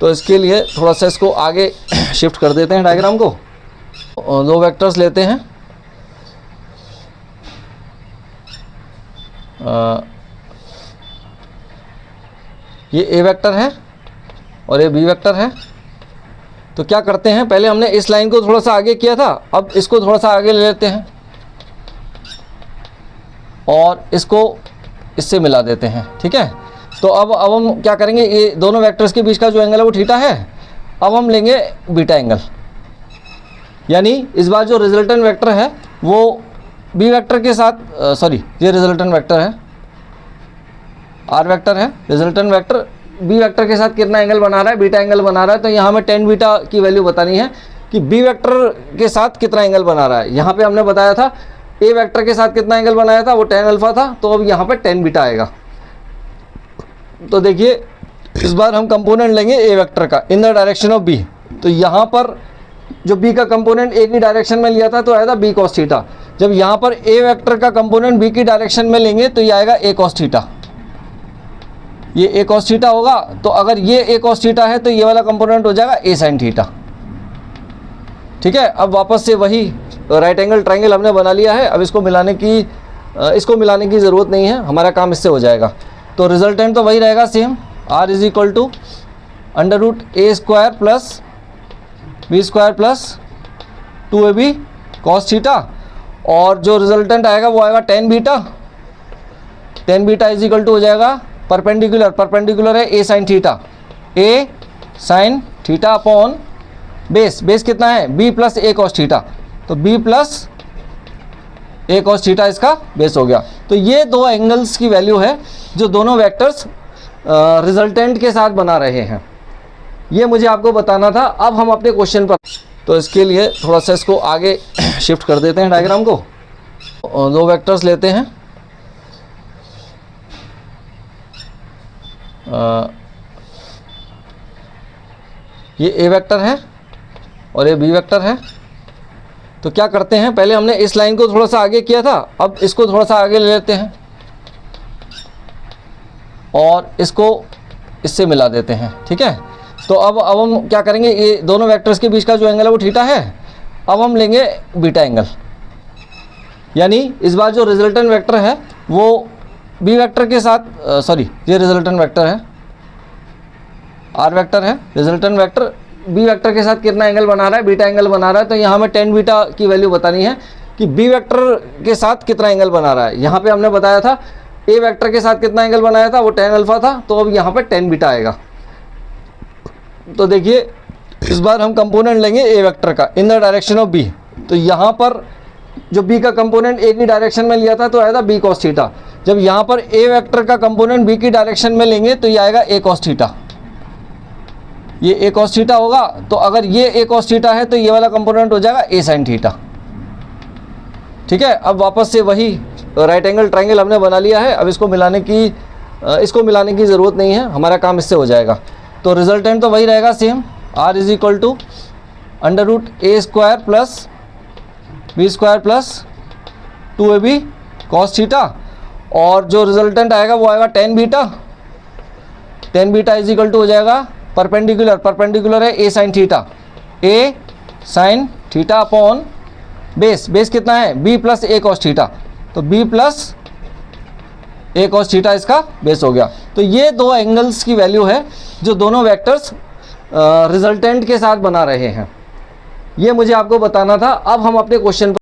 तो इसके लिए थोड़ा सा इसको आगे शिफ्ट कर देते हैं डायग्राम को। दो वेक्टर्स लेते हैं, ये ए वेक्टर है और ये बी वेक्टर है। तो क्या करते हैं, पहले हमने इस लाइन को थोड़ा सा आगे किया था, अब इसको थोड़ा सा आगे ले लेते हैं और इसको इससे मिला देते हैं। ठीक है, तो अब हम क्या करेंगे, ये दोनों वेक्टर्स के बीच का जो एंगल है वो थीटा है। अब हम लेंगे बीटा एंगल, यानी इस बार जो रिजल्टेंट वेक्टर है वो बी वेक्टर के साथ, सॉरी ये रिजल्टेंट वेक्टर है, आर वेक्टर है, रिजल्टेंट वेक्टर बी वेक्टर के साथ कितना एंगल बना रहा है, बीटा एंगल बना रहा है। तो यहाँ हमें टेन बीटा की वैल्यू बतानी है कि बी वेक्टर के साथ कितना एंगल बना रहा है। यहाँ पे हमने बताया था ए वेक्टर के साथ कितना एंगल बनाया था, वो टेन अल्फा था, तो अब यहाँ पे टेन बीटा आएगा। तो देखिए इस बार हम कंपोनेंट लेंगे ए वेक्टर का in the direction of B. तो यहाँ पर जो बी का कंपोनेंट ए की डायरेक्शन में लिया था तो आया था बी कॉस थीटा। जब यहाँ पर ए वेक्टर का कंपोनेंट बी की डायरेक्शन में लेंगे तो ये आएगा ए कॉस थीटा, ये ए कॉस थीटा होगा। तो अगर ये ए कॉस थीटा है तो ये वाला कंपोनेंट हो जाएगा ए साइन थीटा। ठीक है, अब वापस से वही राइट एंगल ट्रायंगल हमने बना लिया है। अब इसको मिलाने की ज़रूरत नहीं है, हमारा काम इससे हो जाएगा। तो रिजल्टेंट तो वही रहेगा same, R is equal to under root A square plus B square plus 2ab cos theta, और जो रिजल्टेंट आएगा वो आएगा tan beta. Tan beta is equal to हो जाएगा परपेंडिकुलर है A sine theta, A sine theta upon base कितना है B plus A cos theta, तो B plus A cos theta इसका बेस हो गया। तो ये दो एंगल्स की वैल्यू है जो दोनों वेक्टर्स रिजल्टेंट के साथ बना रहे हैं, ये मुझे आपको बताना था। अब हम अपने क्वेश्चन पर, तो इसके लिए थोड़ा सा इसको आगे शिफ्ट कर देते हैं डायग्राम को। दो वेक्टर्स लेते हैं, ये ए वेक्टर है और ये बी वेक्टर है। तो क्या करते हैं, पहले हमने इस लाइन को थोड़ा सा आगे किया था, अब इसको थोड़ा सा आगे ले लेते हैं और इसको इससे मिला देते हैं। ठीक है, तो अब हम क्या करेंगे, ये दोनों वेक्टर्स के बीच का जो एंगल है वो थीटा है। अब हम लेंगे बीटा एंगल, यानी इस बार जो रिजल्टेंट वेक्टर है वो बी वेक्टर के साथ, सॉरी ये रिजल्टेंट वेक्टर है, आर वेक्टर है, रिजल्टेंट वेक्टर बी वेक्टर के साथ कितना एंगल बना रहा है, बीटा एंगल बना रहा है। तो यहाँ हमें टेन बीटा की वैल्यू बतानी है कि बी वेक्टर के साथ कितना एंगल बना रहा है। यहाँ पे हमने बताया था ए वेक्टर के साथ कितना एंगल बनाया था, वो टेन अल्फा था, तो अब यहाँ पे टेन बीटा आएगा। तो देखिए इस बार हम कंपोनेंट लेंगे ए वेक्टर का in the direction of B. तो यहाँ पर जो बी का कंपोनेंट ए की डायरेक्शन में लिया था तो आया था बी कॉस थीटा। जब यहाँ पर ए वेक्टर का कंपोनेंट बी की डायरेक्शन में लेंगे तो ये आएगा ए कॉस थीटा, ये ए कॉस थीटा होगा। तो अगर ये ए कॉस थीटा है तो ये वाला कंपोनेंट हो जाएगा ए साइन थीटा। ठीक है, अब वापस से वही राइट एंगल ट्रायंगल हमने बना लिया है। अब इसको मिलाने की ज़रूरत नहीं है, हमारा काम इससे हो जाएगा। तो रिजल्टेंट तो वही रहेगा same, R is equal to under root A square plus B square plus 2ab cos theta, और जो रिजल्टेंट आएगा वो आएगा tan beta. Tan beta is equal to हो जाएगा परपेंडिकुलर है A sine theta, A sine theta upon base कितना है B plus A cos theta, तो B plus A cos theta इसका बेस हो गया। तो ये दो एंगल्स की वैल्यू है जो दोनों वेक्टर्स रिजल्टेंट के साथ बना रहे हैं, ये मुझे आपको बताना था। अब हम अपने क्वेश्चन पर